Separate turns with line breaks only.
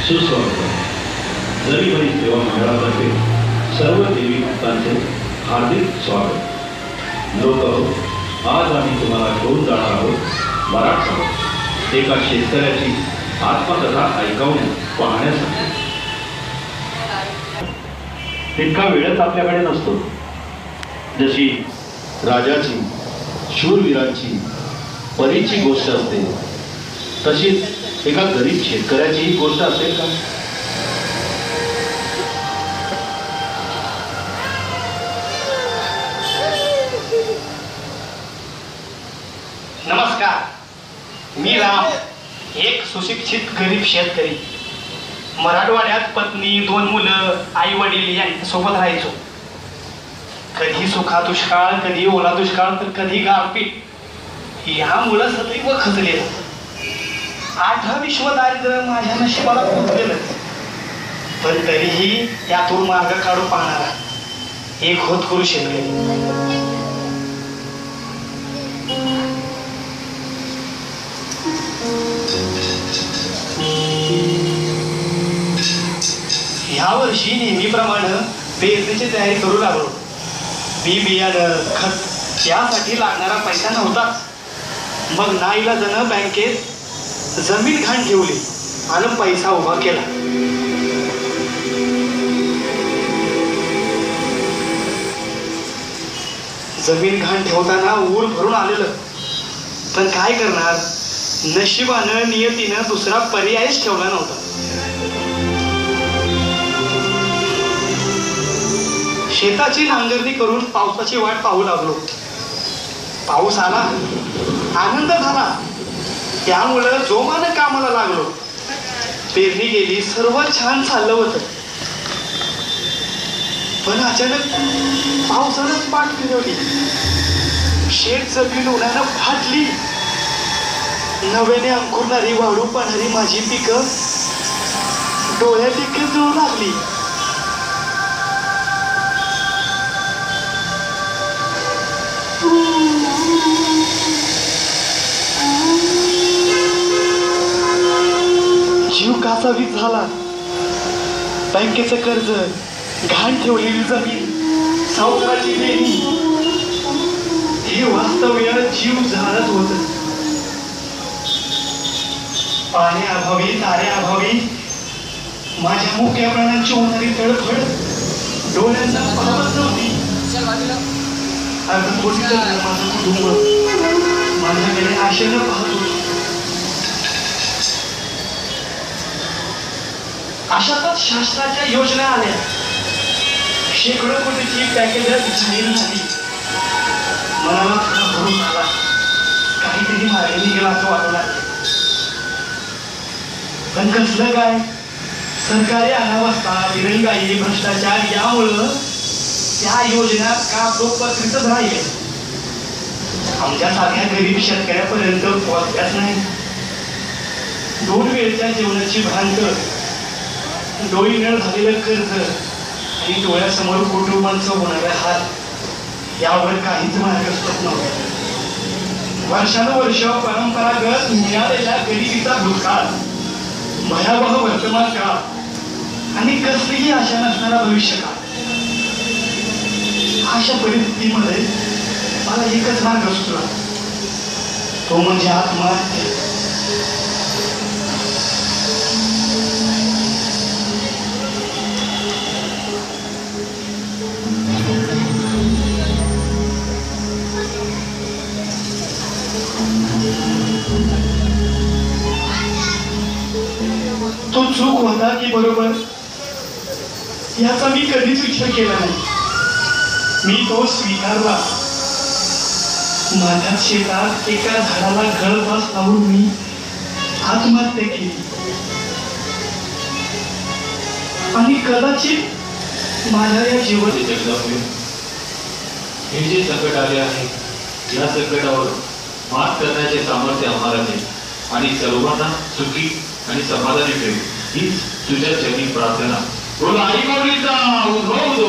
सुस्वागत. जरीबरी सेवा मंडळातर्फे सर्व देवी भक्तांचे हार्दिक स्वागत. लोक, आज आम्ही तुम्हाला घेऊन जाणार आहोत मराठा एका शेतकऱ्याची आत्मकथा ऐकावून पाहण्यासाठी. तितका वेळच आपल्याकडे नसतो. जशी राजाची, शूरवीरांची, परीची गोष्ट असते, तशीच एका गरीब शेतकऱ्याची गोष्ट असेल का?
नमस्कार, मी राम, एक सुशिक्षित गरीब शेतकरी. मराठवाड्यात पत्नी, 2 मुलं, आई वडील यांच्यासोबत राहायचो. कधी सुखा दुष्काळ, कधी ओला दुष्काळ, तर कधी गारपीट यामुळं सदैव खचलेलं. 8 विश्व दारिद्र्य माझ्या नशिबाला पोचलेलं, पण तरीही त्यातून मार्ग काढू पाहणारा एक होतकरू शेतकरी. ह्या वर्षी नेहमीप्रमाणे पेरणीची तयारी करू लागलो. बी बियाणं, खत यासाठी लागणारा पैसा नव्हताच. मग नाईलाजानं बँकेत जमीन घाण ठेवली आणि पैसा उभा केला. जमीन घाण ठेवताना ऊर भरून आलेलं, पण काय करणार, नशिबानं नियतीनं दुसरा पर्यायच ठेवला नव्हता. शेताची नांगरणी करून पावसाची वाट पाहू लागलो. पाऊस आला, आनंद झाला, त्यामुळं जोमानं कामाला लागलो. पेरणी गेली, सर्व छान चाललं होतं, पण अचानक पावसानंच पाठ फिरवली. शेत जमीन उन्हानं फाटली. नव्याने अंकुरणारी, वाढू पाहणारी माझी पिकं डोळ्यात देखील जळू लागली. जीव कासावीस झाला. बँकेचं कर्ज, घाण ठेवलेली जमीन, सावकाराची देणी, हे वास्तव्य जीव झाडत होत. पाण्याअभावी, ताऱ्याअभावी माझ्या मुक्या प्राणांची होणारी तडफड डोळ्यांना पाहत नव्हती. माझं कुटुंब माझ्याकडे आशेनं पाहत होतं. अशातच शासनाच्या योजना आल्या. शेकडो कोटीची पॅकेज जाहीर झाली. मनाला थोडा भरून आला, काहीतरी मार्ग निघेल असं वाटू लागलं. पण कसलं काय, सरकारी अनावस्था, दिरंगाई, भ्रष्टाचार यामुळं त्या योजना कागदोपत्रीतच राहिले. आमच्या साध्या गरीब शेतकऱ्यापर्यंत पोहोचल्याच नाही. 2 वेळच्या जेवणाची भांड, डोळीनं झालेलं कर्ज आणि डोळ्यासमोर कुटुंबांचं होणारे हाल यावर काहीच मार्ग सुचत नव्हता. वर्षानुवर्ष परंपरागत मिळालेल्या गरिबीचा भूतकाळ, भयावह वर्तमान काळ आणि कसलीही आशा नसणारा भविष्यकाळ. अशा परिस्थितीमध्ये मला एकच मार्ग सुचला, तो म्हणजे आत्महत्या. तो चूक होता की बरोबर याचा मी कधीच विचार केला नाही. मी तो स्वीकारला. माझ्या शेतात एका झाडाला गळफास लावून मी आत्महत्या केली. आणि कदाचित माझ्या या जीवनाचे
हे जे संकट आले आहे, या संकटावर मात करण्याचे सामर्थ्य आम्हाला दे आणि सर्वांना सुखी आणि समाधानी ठेव, हीच तुझ्या चरणी प्रार्थना. बोला आई माऊलीचा उद्भव दो.